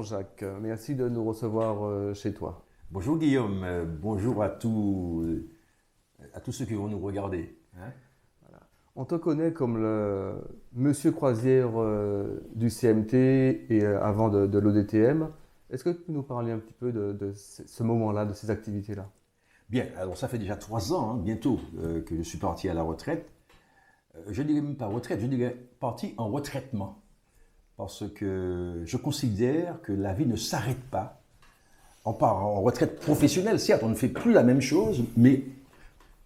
Bonjour Jacques, merci de nous recevoir chez toi. Bonjour Guillaume, bonjour à tous ceux qui vont nous regarder, hein. On te connaît comme le monsieur croisière du CMT et avant de l'ODTM. Est-ce que tu peux nous parler un petit peu de ce moment-là, de ces activités-là? Bien, alors ça fait déjà 3 ans, hein, bientôt, que je suis parti à la retraite. Je ne dirais même pas retraite, je dirais parti en retraitement. Parce que je considère que la vie ne s'arrête pas. On part en retraite professionnelle, certes, on ne fait plus la même chose, mais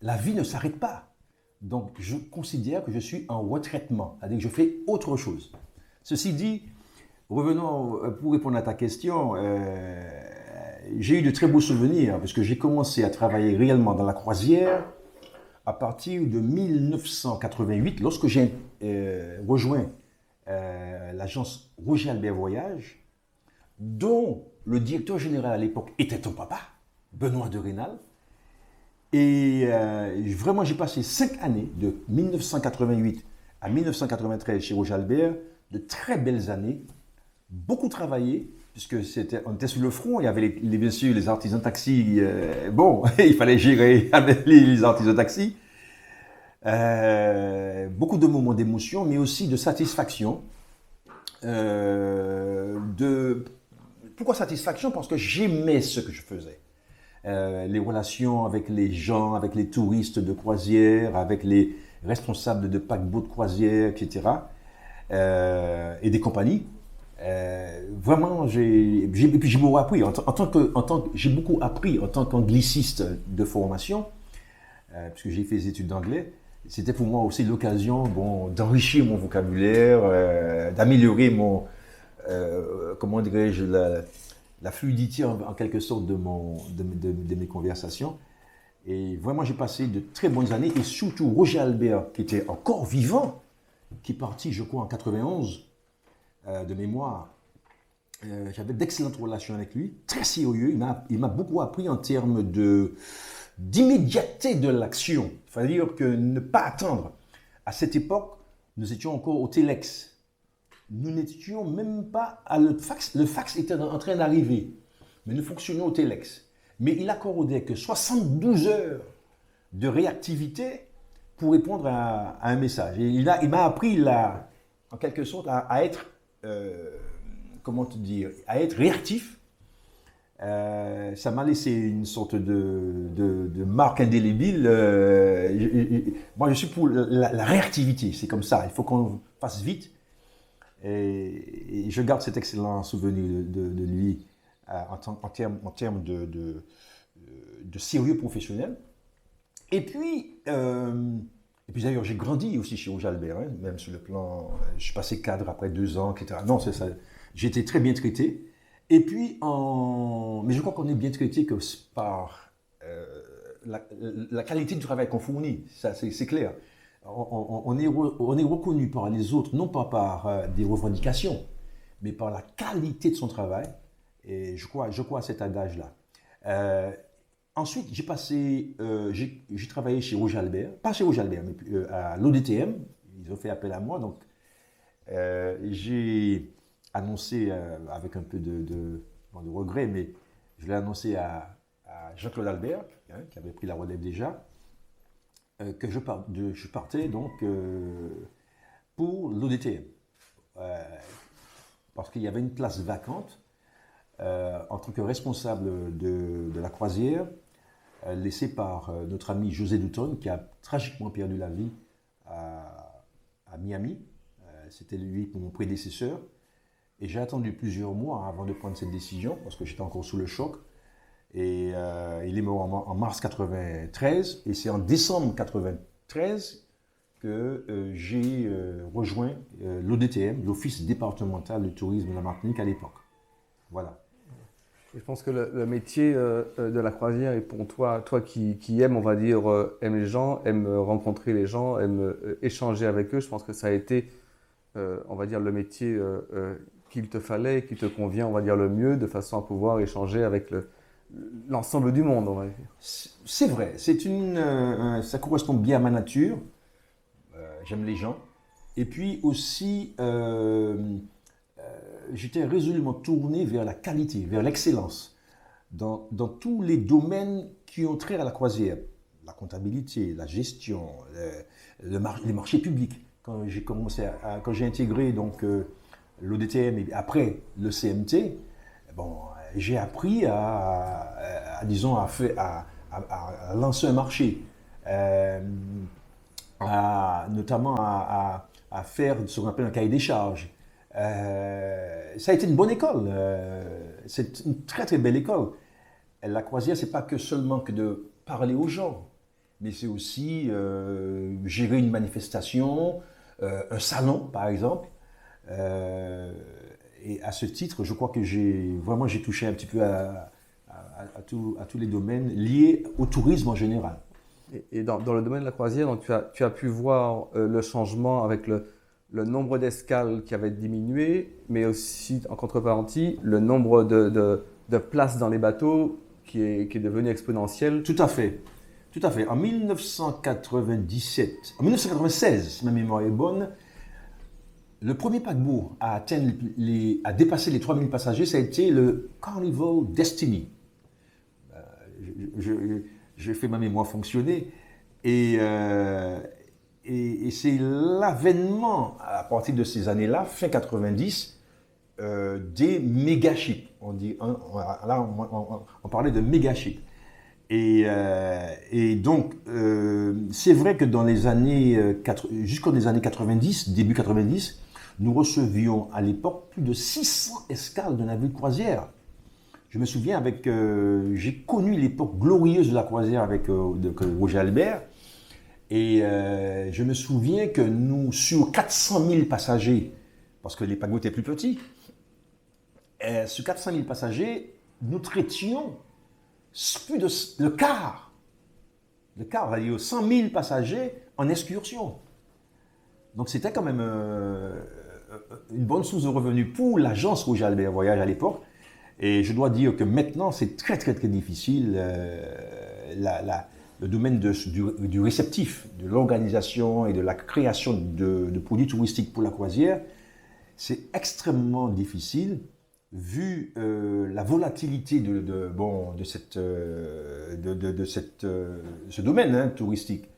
la vie ne s'arrête pas. Donc, je considère que je suis en retraitement, c'est-à-dire que je fais autre chose. Ceci dit, revenons pour répondre à ta question, j'ai eu de très beaux souvenirs, parce que j'ai commencé à travailler réellement dans la croisière à partir de 1988, lorsque j'ai rejoint l'agence Roger Albert Voyage, dont le directeur général à l'époque était ton papa, Benoît de Rênal. Et vraiment, j'ai passé 5 années, de 1988 à 1993 chez Roger Albert, de très belles années, beaucoup travaillé, puisque on était sur le front, il y avait bien sûr les artisans taxi, bon, il fallait gérer avec les artisans taxi. Beaucoup de moments d'émotion, mais aussi de satisfaction. Pourquoi satisfaction? Parce que j'aimais ce que je faisais. Les relations avec les gens, avec les touristes de croisière, avec les responsables de paquebots de croisière, etc. Et des compagnies. Vraiment, j'ai beaucoup appris. J'ai beaucoup appris en tant qu'angliciste de formation, puisque j'ai fait des études d'anglais. C'était pour moi aussi l'occasion, bon, d'enrichir mon vocabulaire, d'améliorer comment dirais-je, la fluidité en quelque sorte de mes conversations. Et vraiment, j'ai passé de très bonnes années. Et surtout, Roger Albert, qui était encore vivant, qui est parti, je crois, en 91, de mémoire. J'avais d'excellentes relations avec lui, très sérieux. Il m'a beaucoup appris en termes d'immédiateté de l'action. C'est-à-dire que ne pas attendre. À cette époque, nous étions encore au Téléx. Nous n'étions même pas à le fax. Le fax était en train d'arriver, mais nous fonctionnions au Téléx. Mais il accordait que 72 heures de réactivité pour répondre à un message. Et il m'a appris, en quelque sorte, à être, comment te dire, à être réactif. Ça m'a laissé une sorte de marque indélébile. Moi, je suis pour la réactivité. C'est comme ça. Il faut qu'on fasse vite. Et je garde cet excellent souvenir de lui en termes de sérieux professionnel. Et puis d'ailleurs, j'ai grandi aussi chez Roger Albert, hein, même sur le plan. Je suis passé cadre après 2 ans, etc. Non, c'est ça. J'ai été très bien traité. Et puis, mais je crois qu'on est bien traité que par la qualité du travail qu'on fournit. Ça, c'est clair. On est reconnu par les autres, non pas par des revendications, mais par la qualité de son travail. Et je crois à cet adage-là. Ensuite, j'ai travaillé chez Roger Albert, pas chez Roger Albert, mais à l'ODTM. Ils ont fait appel à moi. Donc, j'ai annoncé, avec un peu de regret, mais je l'ai annoncé à Jean-Claude Albert, hein, qui avait pris la relève déjà, que je partais donc pour l'ODTM. Parce qu'il y avait une place vacante en tant que responsable de la croisière, laissée par notre ami José Douton, qui a tragiquement perdu la vie à Miami. C'était lui, mon prédécesseur. Et j'ai attendu plusieurs mois avant de prendre cette décision, parce que j'étais encore sous le choc. Et il est mort en mars 93, et c'est en décembre 93 que j'ai rejoint l'ODTM, l'Office départemental du tourisme de la Martinique à l'époque. Voilà. Je pense que le métier de la croisière est pour toi qui aimes, on va dire, aime les gens, aime rencontrer les gens, aime échanger avec eux. Je pense que ça a été, on va dire, le métier qu'il te fallait, qui te convient, on va dire, le mieux, de façon à pouvoir échanger avec l'ensemble du monde, on va dire. C'est vrai, ça correspond bien à ma nature. J'aime les gens. Et puis aussi, j'étais résolument tourné vers la qualité, vers l'excellence, dans tous les domaines qui ont trait à la croisière. La comptabilité, la gestion, les marchés publics. Quand j'ai commencé quand j'ai intégré donc l'ODTM et après le CMT, bon, j'ai appris disons, à lancer un marché, notamment à faire ce qu'on appelle un cahier des charges. Ça a été une bonne école. C'est une très très belle école. La croisière, c'est pas que seulement que de parler aux gens, mais c'est aussi gérer une manifestation, un salon par exemple. Et à ce titre, je crois que j'ai touché un petit peu à tous les domaines liés au tourisme en général. Et dans le domaine de la croisière, donc tu as pu voir le changement avec le nombre d'escales qui avait diminué, mais aussi, en contrepartie, le nombre de places dans les bateaux qui est devenu exponentiel. Tout à fait. Tout à fait. En 1996, si ma mémoire est bonne, le premier paquebot à dépasser les 3000 passagers, ça a été le Carnival Destiny. J'ai fait ma mémoire fonctionner. Et c'est l'avènement, à partir de ces années-là, fin 90, des méga-ships. On parlait de méga-ships. Et donc, c'est vrai que dans les années, jusqu'aux années 90, début 90, nous recevions à l'époque plus de 600 escales de navires de croisière. Je me souviens j'ai connu l'époque glorieuse de la croisière avec Roger Albert. Et je me souviens que nous, sur 400 000 passagers, parce que les paquebots étaient plus petits, sur 400 000 passagers, nous traitions plus de le quart, c'est-à-dire 100 000 passagers en excursion. Donc c'était quand même une bonne source de revenus pour l'agence Roger Albert Voyage à l'époque. Et je dois dire que maintenant, c'est très très très difficile. Le domaine du réceptif, de l'organisation et de la création de produits touristiques pour la croisière, c'est extrêmement difficile vu la volatilité de ce domaine touristique.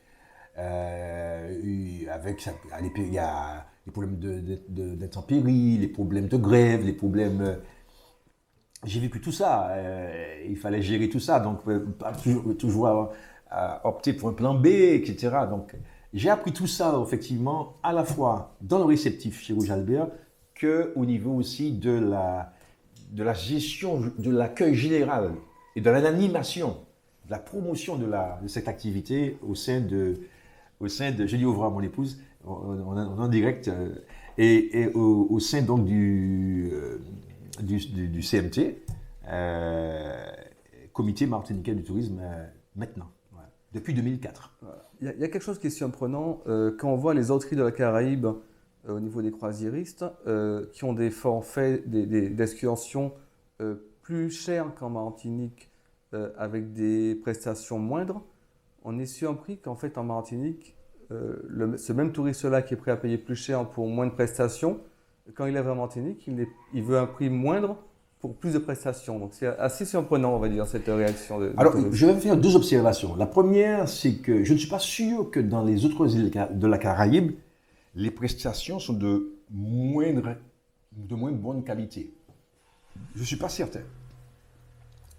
Il y a les problèmes d'intempéries, les problèmes de grève, les problèmes... J'ai vécu tout ça, il fallait gérer tout ça, donc toujours opter pour un plan B, etc. Donc j'ai appris tout ça effectivement à la fois dans le réceptif chez Roger Albert qu'au niveau aussi de la gestion de l'accueil général et de l'animation, de la promotion de cette activité au sein de je dis Ouvra, mon épouse, on est en direct, et au sein donc du CMT, Comité martiniquais du tourisme, maintenant, voilà, depuis 2004. Il y a quelque chose qui est surprenant quand on voit les autres îles de la Caraïbe au niveau des croisiéristes qui ont des forfaits d'excursion plus chers qu'en Martinique avec des prestations moindres. On est surpris qu'en fait en Martinique, ce même touriste-là qui est prêt à payer plus cher pour moins de prestations, quand il arrive en Martinique, il veut un prix moindre pour plus de prestations. Donc c'est assez surprenant, on va dire, cette réaction. Alors, je vais faire deux observations. La première, c'est que je ne suis pas sûr que dans les autres îles de la Caraïbe, les prestations sont de moins bonne qualité. Je ne suis pas certain.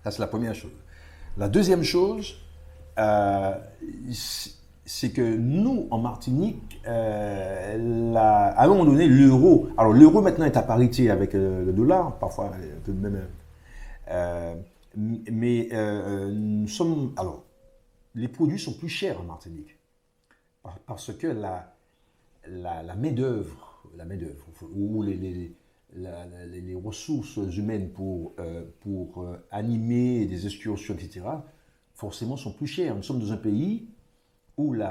Ça, c'est la première chose. La deuxième chose, c'est que nous, en Martinique, à un moment donné, l'euro... Alors, l'euro maintenant est à parité avec le dollar, parfois tout de même... mais nous sommes... Alors, les produits sont plus chers en Martinique. Parce que la main-d'œuvre, ou les ressources humaines pour animer des excursions, etc., forcément sont plus chères. Nous sommes dans un pays où le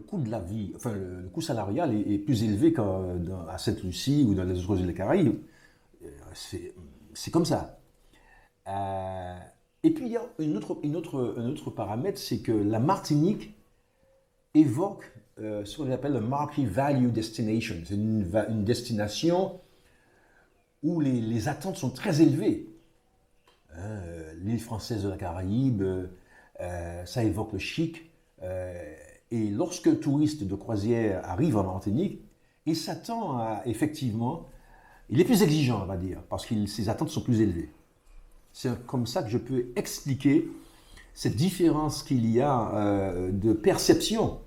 coût de la vie, enfin le coût salarial est plus élevé qu'à Sainte-Lucie ou dans les autres îles des Caraïbes. C'est comme ça. Et puis il y a un autre paramètre, c'est que la Martinique évoque ce qu'on appelle le Market Value Destination. C'est une destination où les attentes sont très élevées. L'île française de la Caraïbe, ça évoque le chic. Et lorsque un touriste de croisière arrive en Martinique, il s'attend à, effectivement, il est plus exigeant, on va dire, parce que ses attentes sont plus élevées. C'est comme ça que je peux expliquer cette différence qu'il y a de perception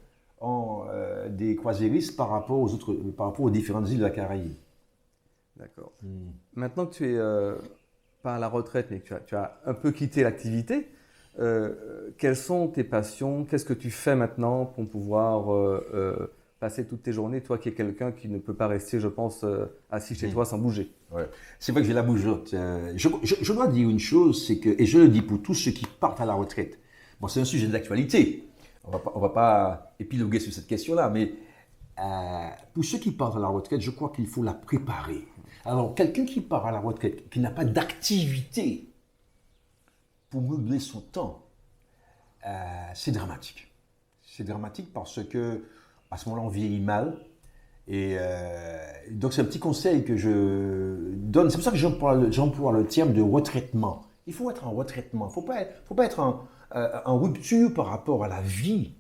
des croisiéristes par rapport aux différentes îles de la Caraïbe. D'accord. Maintenant que tu es pas à la retraite, mais que tu as un peu quitté l'activité, quelles sont tes passions? Qu'est-ce que tu fais maintenant pour pouvoir passer toutes tes journées, toi qui es quelqu'un qui ne peut pas rester, je pense, assis chez toi sans bouger? Ouais. C'est vrai que j'ai la bougeotte. Je dois dire une chose, c'est que, et je le dis pour tous ceux qui partent à la retraite, bon, c'est un sujet d'actualité, on va pas épiloguer sur cette question-là, mais pour ceux qui partent à la retraite, je crois qu'il faut la préparer. Alors, quelqu'un qui part à la retraite, qui n'a pas d'activité pour meubler son temps, c'est dramatique. C'est dramatique parce que à ce moment-là, on vieillit mal. Et donc, c'est un petit conseil que je donne. C'est pour ça que j'emploie le terme de retraitement. Il faut être en retraitement. Il ne faut pas être en rupture par rapport à la vie.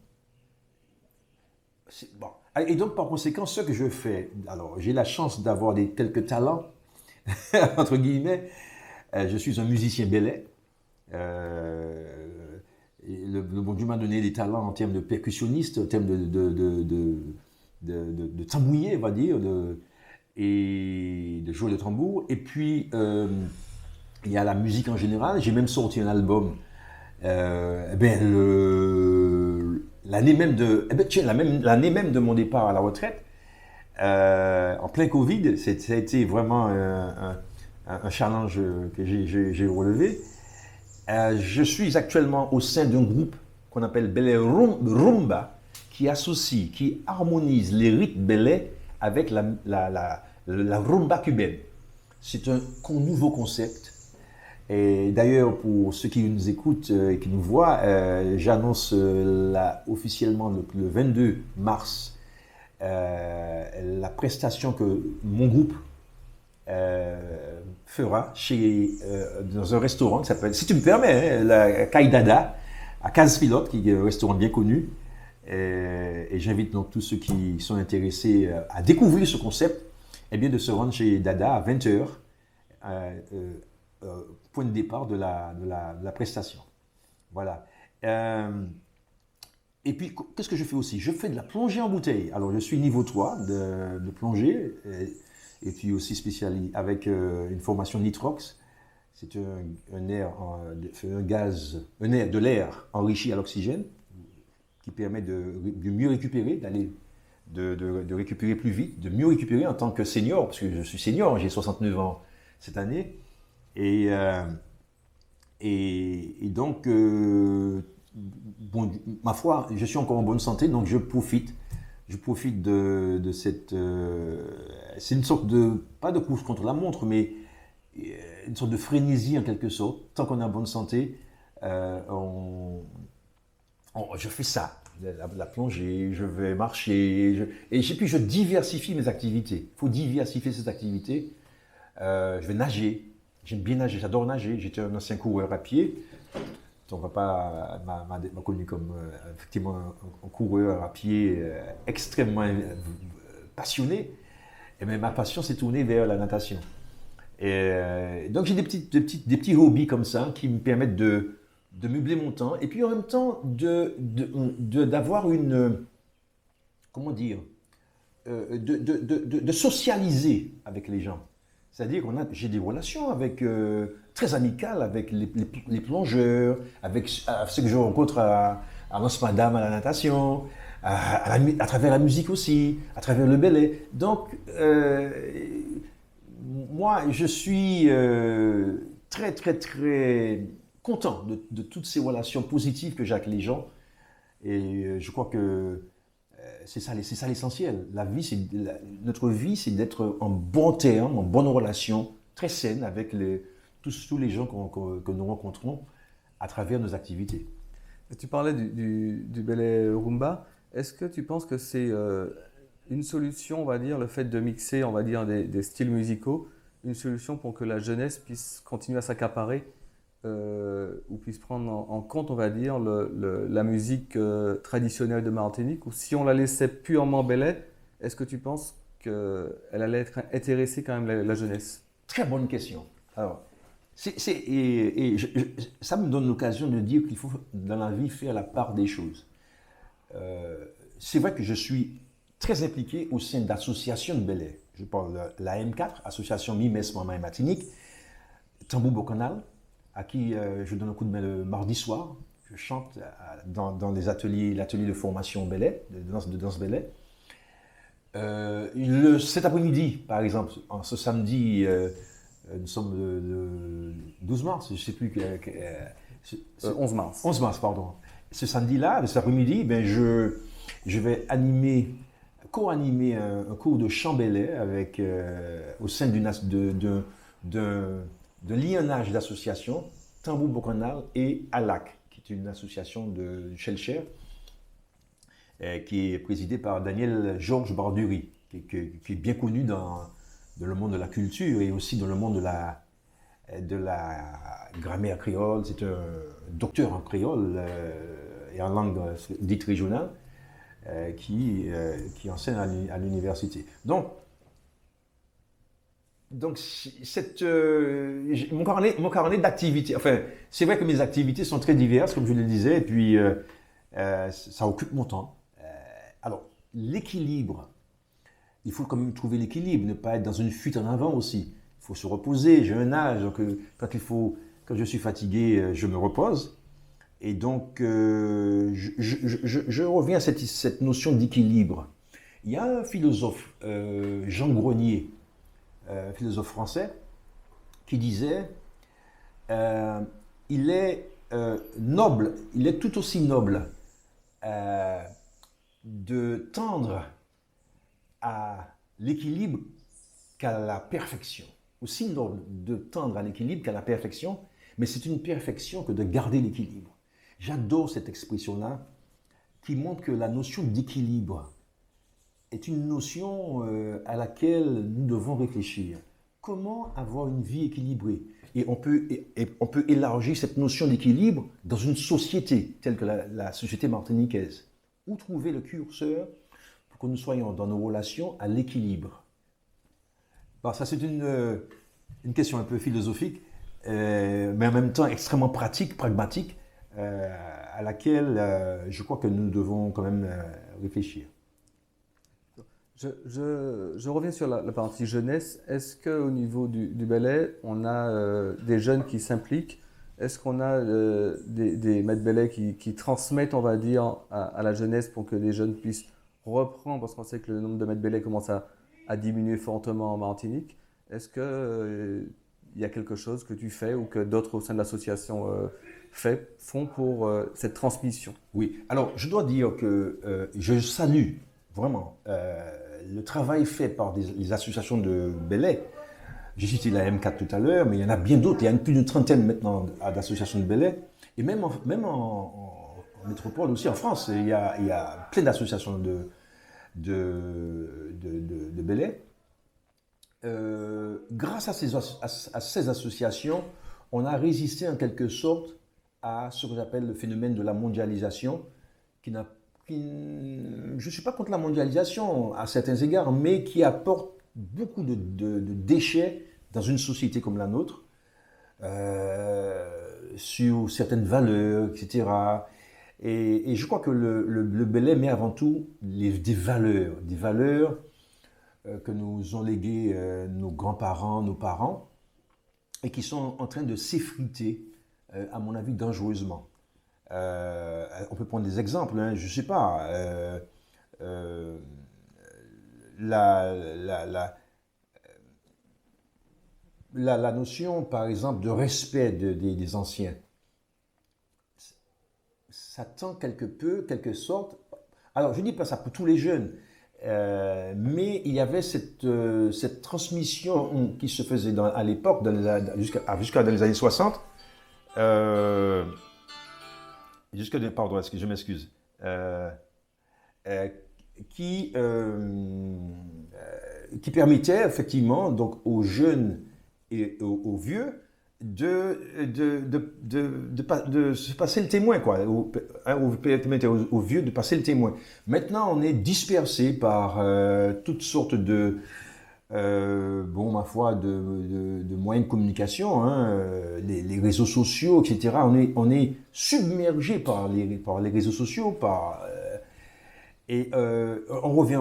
Bon. Et donc, par conséquent, ce que je fais, alors, j'ai la chance d'avoir quelques talents, entre guillemets. Je suis un musicien belay. Le bon Dieu m'a donné des talents en termes de percussionniste, en termes de tambouiller, on va dire, et de jouer le tambour. Et puis, il y a la musique en général. J'ai même sorti un album l'année même de mon départ à la retraite, en plein Covid. Ça a été vraiment un challenge que j'ai relevé. Je suis actuellement au sein d'un groupe qu'on appelle Belay Rumba, qui harmonise les rythmes belay avec la rumba cubaine. C'est un nouveau concept. Et d'ailleurs, pour ceux qui nous écoutent et qui nous voient, j'annonce officiellement le 22 mars la prestation que mon groupe fera dans un restaurant qui s'appelle, si tu me permets, la Caïdada, à Casse-Pilote, qui est un restaurant bien connu. Et j'invite donc tous ceux qui sont intéressés à découvrir ce concept, eh bien, de se rendre chez Dada à 20h, point de départ de la prestation. Voilà. Et puis, qu'est-ce que je fais aussi? Je fais de la plongée en bouteille. Alors, je suis niveau 3 de plongée, et puis aussi spécialisé avec une formation Nitrox. C'est un air de l'air enrichi à l'oxygène qui permet de mieux récupérer, de récupérer plus vite, de mieux récupérer en tant que senior, parce que je suis senior, j'ai 69 ans cette année. Et donc, bon, ma foi, je suis encore en bonne santé, donc je profite de cette... c'est une sorte pas de course contre la montre, mais une sorte de frénésie en quelque sorte. Tant qu'on est en bonne santé, je fais ça, la plongée, je vais marcher, et puis je diversifie mes activités. Il faut diversifier ces activités. Je vais nager, j'aime bien nager, j'adore nager. J'étais un ancien coureur à pied. Ton papa m'a connu comme effectivement un coureur à pied extrêmement passionné. Et mais ma passion s'est tournée vers la natation. Et donc j'ai des petits hobbies comme ça qui me permettent de meubler mon temps, et puis en même temps d'avoir comment dire, de socialiser avec les gens. C'est-à-dire j'ai des relations très amicales avec les plongeurs, avec ceux que je rencontre à l'Anse-Madame, à la natation, à travers la musique aussi, à travers le belay. Donc, moi, je suis très, très, très content de toutes ces relations positives que j'ai avec les gens. Et je crois que c'est ça l'essentiel. Notre vie, c'est d'être en bon terme, en bonne relation, très saine avec tous les gens que nous rencontrons à travers nos activités. Tu parlais du belay rumba. Est-ce que tu penses que c'est une solution, on va dire, le fait de mixer, on va dire, des styles musicaux une solution pour que la jeunesse puisse continuer à s'accaparer ou puisse prendre en compte, on va dire, la musique traditionnelle de Martinique, ou si on la laissait purement belay, est-ce que tu penses qu'elle allait être intéressée quand même la jeunesse? Très bonne question. Alors, ça me donne l'occasion de dire qu'il faut dans la vie faire la part des choses. C'est vrai que je suis très impliqué au sein d'associations de belay. Je parle de la M4, Association Mimes, Mama et Martinique, Tambour Bocanal, à qui je donne un coup de main le mardi soir. Je chante dans les l'atelier de formation belay, de danse belay. Cet après-midi, par exemple, ce samedi, nous sommes le 12 mars, je ne sais plus. 11 mars. 11 mars, pardon. Ce samedi-là, cet après-midi, ben je vais co-animer un cours de chant belay avec, au sein d'un lionnage d'associations, Tambour Bocanal et ALAC, qui est une association de Shellshare, qui est présidée par Daniel Georges Barduri, qui est bien connu dans le monde de la culture et aussi dans le monde de la grammaire créole. C'est un docteur en créole et en langue dite régionale qui enseigne à l'université. Donc mon carnet d'activités, enfin, c'est vrai que mes activités sont très diverses, comme je le disais, et puis ça occupe mon temps. Alors, l'équilibre, il faut quand même trouver l'équilibre, ne pas être dans une fuite en avant aussi. Il faut se reposer, j'ai un âge, donc quand je suis fatigué, je me repose. Et donc, je reviens à cette notion d'équilibre. Il y a un philosophe, Jean Grenier, philosophe français, qui disait il est noble, il est tout aussi noble de tendre à l'équilibre qu'à la perfection. Aussi noble de tendre à l'équilibre qu'à la perfection, mais c'est une perfection que de garder l'équilibre. J'adore cette expression-là qui montre que la notion d'équilibre est une notion à laquelle nous devons réfléchir. Comment avoir une vie équilibrée? Et on peut élargir cette notion d'équilibre dans une société telle que la société martiniquaise. Où trouver le curseur pour que nous soyons dans nos relations à l'équilibre? Bon, ça, c'est une question un peu philosophique, mais en même temps extrêmement pratique, pragmatique, à laquelle je crois que nous devons quand même réfléchir. Je reviens sur la partie jeunesse. Est-ce qu'au niveau du ballet, on a des jeunes qui s'impliquent? Est-ce qu'on a des maîtres ballet qui transmettent, on va dire, à la jeunesse pour que les jeunes puissent reprendre? Parce qu'on sait que le nombre de maîtres ballet commence à diminuer fortement en Martinique. Est-ce qu'il y a quelque chose que tu fais ou que d'autres au sein de l'association font pour cette transmission? Oui, alors je dois dire que je salue vraiment le travail fait par les associations de belay. J'ai cité la M4 tout à l'heure, mais il y en a bien d'autres. Il y a plus d'une trentaine maintenant d'associations de belay. Et même en métropole aussi, en France, il y a plein d'associations de belay. Grâce à ces associations, on a résisté en quelque sorte à ce que j'appelle le phénomène de la mondialisation, je ne suis pas contre la mondialisation à certains égards, mais qui apporte beaucoup de déchets dans une société comme la nôtre, sur certaines valeurs, etc. Et je crois que le belay met avant tout des valeurs que nous ont léguées nos grands-parents, nos parents, et qui sont en train de s'effriter, à mon avis, dangereusement. On peut prendre des exemples, hein, je ne sais pas. La notion, par exemple, de respect des anciens, ça tend quelque sorte. Alors, je ne dis pas ça pour tous les jeunes, mais il y avait cette transmission qui se faisait à l'époque, jusqu'à dans les années 60. Pardon, je m'excuse. Qui permettait effectivement donc aux jeunes et aux vieux de se passer le témoin, quoi. Aux vieux de passer le témoin. Maintenant, on est dispersé par toutes sortes de, ma foi, de moyens de communication, hein, les réseaux sociaux, etc. On est submergé par les réseaux sociaux, on revient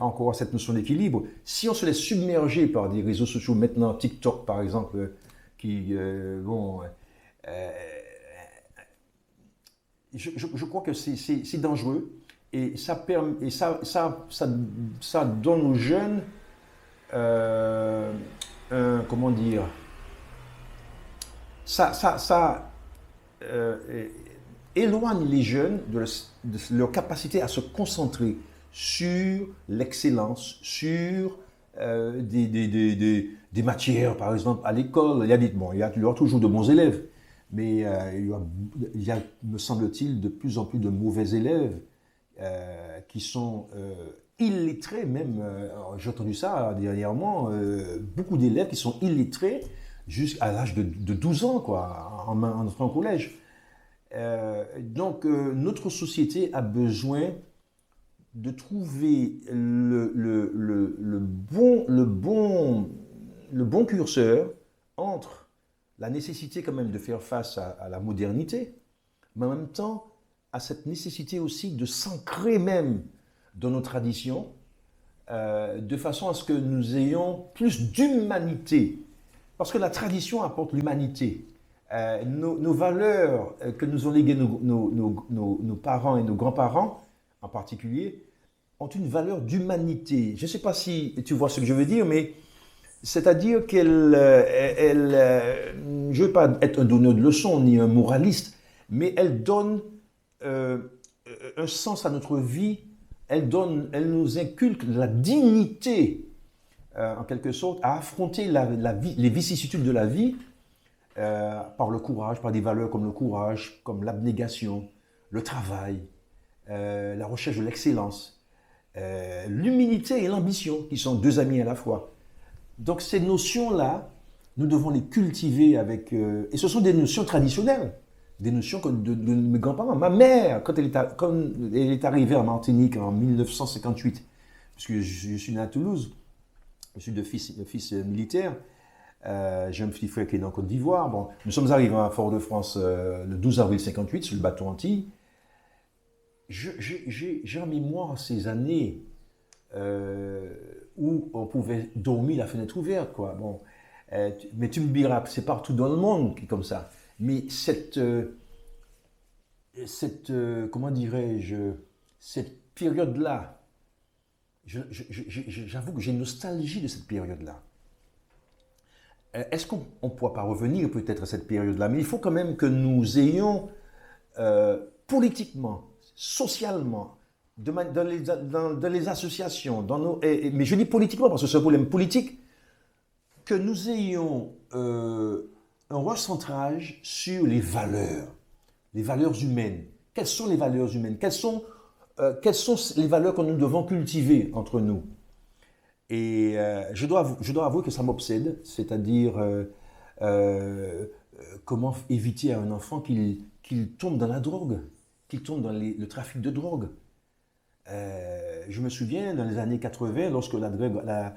encore à cette notion d'équilibre. Si on se laisse submerger par des réseaux sociaux, maintenant TikTok par exemple, je crois que c'est dangereux et ça donne aux jeunes comment dire, éloigne les jeunes de leur capacité à se concentrer sur l'excellence, sur des matières, par exemple, à l'école. Il y a toujours de bons élèves, mais il y a, me semble-t-il, de plus en plus de mauvais élèves qui sont illettrés même. J'ai entendu ça dernièrement, beaucoup d'élèves qui sont illettrés jusqu'à l'âge de 12 ans, quoi, en entrant au collège. Donc, notre société a besoin de trouver le bon curseur entre la nécessité quand même de faire face à la modernité, mais en même temps à cette nécessité aussi de s'ancrer même dans nos traditions, de façon à ce que nous ayons plus d'humanité. Parce que la tradition apporte l'humanité. Nos valeurs que nous ont léguées nos parents et nos grands-parents, en particulier, ont une valeur d'humanité. Je ne sais pas si tu vois ce que je veux dire, mais c'est-à-dire je ne veux pas être un donneur de leçons ni un moraliste, mais elle donne un sens à notre vie, elle nous inculque la dignité, en quelque sorte, à affronter les vicissitudes de la vie, par le courage, par des valeurs comme le courage, comme l'abnégation, le travail, la recherche de l'excellence, l'humilité et l'ambition, qui sont deux amis à la fois. Donc ces notions-là, nous devons les cultiver et ce sont des notions traditionnelles, des notions de mes grands-parents. Ma mère, quand elle est arrivée en Martinique en 1958, puisque je suis né à Toulouse, je suis de fils militaire, j'ai un petit frère qui est né en Côte d'Ivoire. Bon, nous sommes arrivés à Fort-de-France le 12 avril 58 sur le bateau Antilles. J'ai en mémoire ces années où on pouvait dormir la fenêtre ouverte, quoi. Bon, mais tu me diras, c'est partout dans le monde qui est comme ça. Mais comment dirais-je, cette période-là, j'avoue que j'ai une nostalgie de cette période-là. Est-ce qu'on ne pourra pas revenir peut-être à cette période-là? Mais il faut quand même que nous ayons politiquement, socialement, dans les associations, mais je dis politiquement parce que c'est un problème politique, que nous ayons un recentrage sur les valeurs humaines. Quelles sont les valeurs humaines? Quelles sont les valeurs que nous devons cultiver entre nous? Et je dois avouer que ça m'obsède, c'est-à-dire comment éviter à un enfant qu'il tombe dans la drogue, qu'il tombe dans le trafic de drogue. Je me souviens, dans les années 80, lorsque la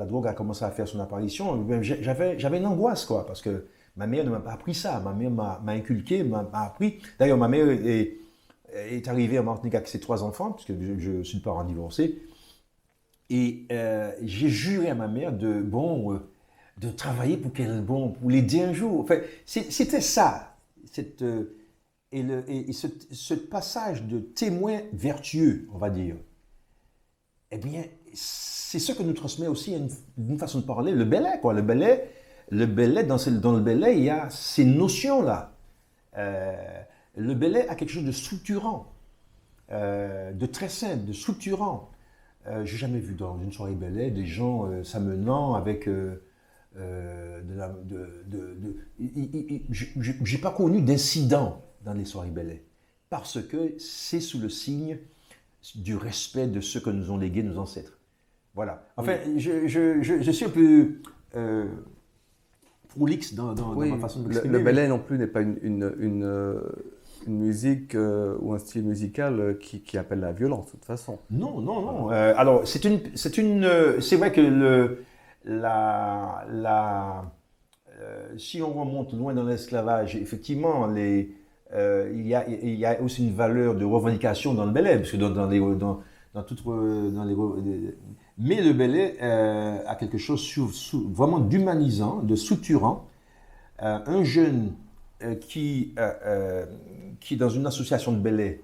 drogue a commencé à faire son apparition, j'avais une angoisse, quoi, parce que ma mère ne m'a pas appris ça. Ma mère m'a inculqué, m'a appris. D'ailleurs, ma mère est arrivée en Martinique avec ses 3 enfants, puisque je suis le parent divorcé. Et j'ai juré à ma mère de travailler pour l'aider un jour. Enfin, c'était ça. Ce passage de témoin vertueux, on va dire, eh bien, c'est ce que nous transmet aussi d'une façon de parler, le Belay, quoi. Le Belay, dans le Belay, il y a ces notions-là. Le Belay a quelque chose de structurant, de très simple, de structurant. J'ai jamais vu dans une soirée Belay des gens s'amenant avec j'ai pas connu d'incident dans les soirées Belay parce que c'est sous le signe du respect de ce que nous ont légué nos ancêtres. Voilà. Enfin, je suis un peu prolixe dans Oui, ma façon de le m'exprimer. ballet non plus n'est pas une musique ou un style musical qui appelle la violence, de toute façon. Non, non, Voilà. non. Alors, c'est vrai que si on remonte loin dans l'esclavage, effectivement, il y a aussi une valeur de revendication dans le ballet, parce que mais le ballet a quelque chose vraiment d'humanisant, de structurant. Un jeune qui est dans une association de ballet,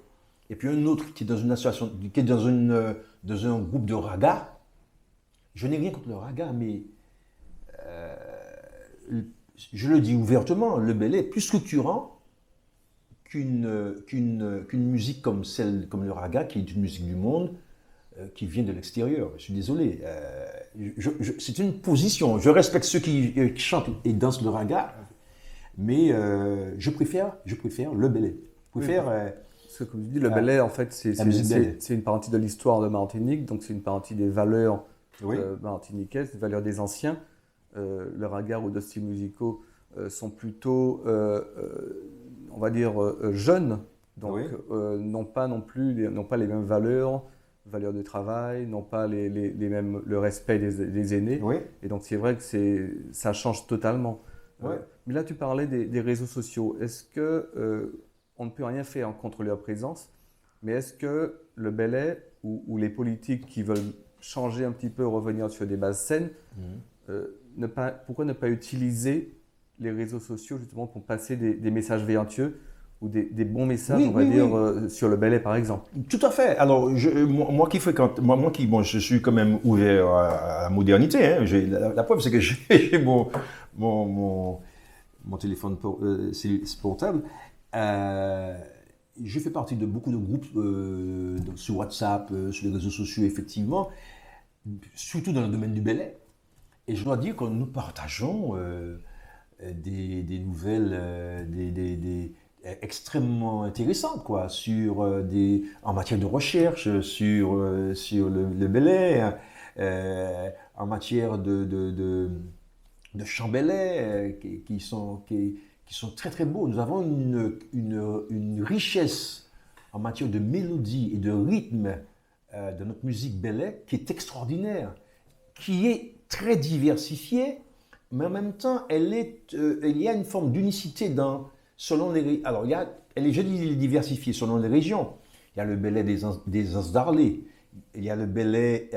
et puis un autre qui est dans une association, qui est dans un groupe de raga. Je n'ai rien contre le raga, mais je le dis ouvertement, le ballet est plus structurant qu'une musique comme le raga, qui est une musique du monde, qui vient de l'extérieur. Je suis désolé. C'est une position. Je respecte ceux qui chantent et dansent le raga, mais je préfère le ballet. Je préfère Parce que comme tu dis, le ballet, en fait, c'est une partie de l'histoire de Martinique, donc c'est une partie des valeurs martiniquaises, des valeurs des anciens. Le raga ou d'autres styles musicaux sont plutôt, on va dire, jeunes, donc n'ont pas les mêmes valeurs de travail, n'ont pas le respect des aînés. Oui. Et donc c'est vrai que ça change totalement. Ouais. Mais là, tu parlais des réseaux sociaux. Est-ce que on ne peut rien faire contre leur présence, mais est-ce que le ballet ou les politiques qui veulent changer un petit peu, revenir sur des bases saines, pourquoi ne pas utiliser les réseaux sociaux justement pour passer des messages vertueux ou des bons messages, sur le ballet par exemple? Tout à fait. Alors, moi qui fréquente, je suis quand même ouvert à la modernité. Hein. La preuve, c'est que j'ai mon téléphone portable. Je fais partie de beaucoup de groupes sur WhatsApp, sur les réseaux sociaux, effectivement, surtout dans le domaine du ballet. Et je dois dire que nous partageons des nouvelles extrêmement intéressantes, quoi, en matière de recherche, sur le ballet, en matière de chants ballet, qui sont très très beaux. Nous avons une richesse en matière de mélodie et de rythme de notre musique ballet qui est extraordinaire, qui est très diversifiée, mais en même temps, il y a une forme d'unicité selon les. Alors, elle est diversifiée selon les régions. Il y a le ballet des Anses d'Arlé, il y a le ballet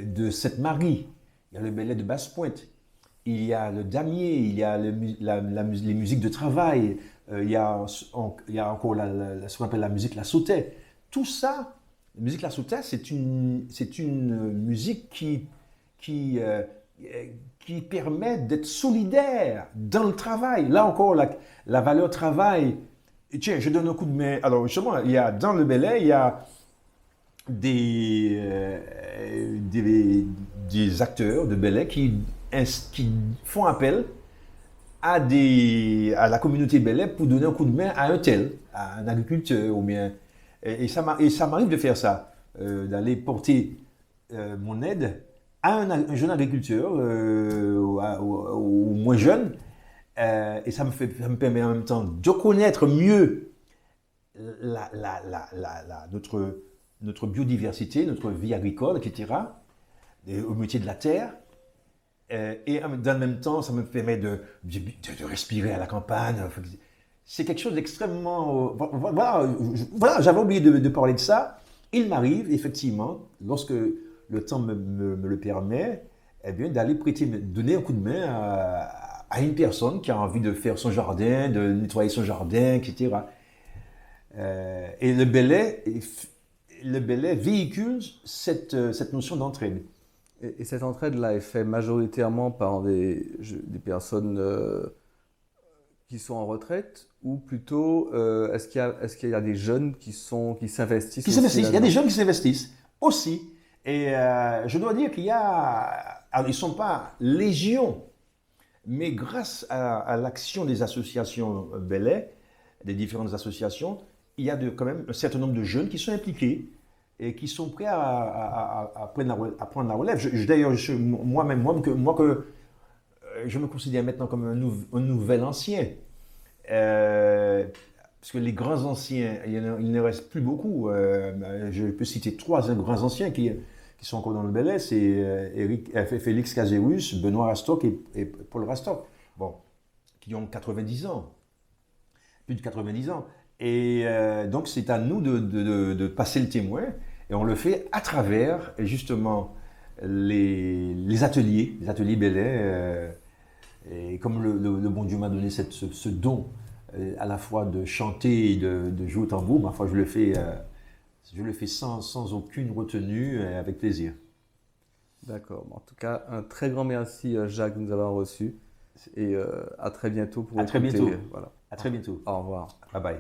de Sainte-Marie, il y a le ballet de Basse-Pointe, il y a le damier, il y a les musiques de travail, il y a encore ce qu'on appelle la musique la sautet. Tout ça, la musique la sautet, c'est une musique qui permet d'être solidaire dans le travail. Là encore, la valeur travail. Tiens, je donne un coup de main. Alors justement, dans le ballet, il y a des acteurs de ballet qui font appel à la communauté ballet pour donner un coup de main à un agriculteur ou bien. Et ça m'arrive de faire ça, d'aller porter mon aide à un jeune agriculteur ou moins jeune, et ça me permet en même temps de connaître mieux notre biodiversité, notre vie agricole, etc., au métier de la terre. Et dans le même temps, ça me permet de respirer à la campagne. C'est quelque chose d'extrêmement. Voilà, j'avais oublié de parler de ça. Il m'arrive, effectivement, lorsque le temps me le permet, eh bien, donner un coup de main à une personne qui a envie de faire son jardin, de nettoyer son jardin, etc. Et le ballet véhicule cette notion d'entraide. Et cette entraide-là est faite majoritairement par des personnes qui sont en retraite, ou plutôt est-ce qu'il y a des jeunes qui s'investissent? Il y a des jeunes qui s'investissent aussi. Et je dois dire qu'il y a... Alors, ils ne sont pas légion, mais grâce à l'action des associations ballet, des différentes associations, il y a quand même un certain nombre de jeunes qui sont impliqués et qui sont prêts à prendre la relève. D'ailleurs, moi je me considère maintenant comme un nouvel ancien. Parce que les grands anciens, il ne reste plus beaucoup. Je peux citer 3 grands anciens qui sont encore dans le Bel Air. C'est Félix Caseus, Benoît Rastock et Paul Rastock. Bon, qui ont 90 ans. Plus de 90 ans. Et donc, c'est à nous de passer le témoin. Et on le fait à travers, justement, les ateliers Bel Air. Et comme le bon Dieu m'a donné ce don, à la fois de chanter et de jouer au tambour, ma foi, je le fais sans aucune retenue, avec plaisir. D'accord. En tout cas, un très grand merci, Jacques, de nous avoir reçus. Et à très bientôt pour À très écouter. bientôt. Voilà. À très bientôt. Au revoir. Bye bye.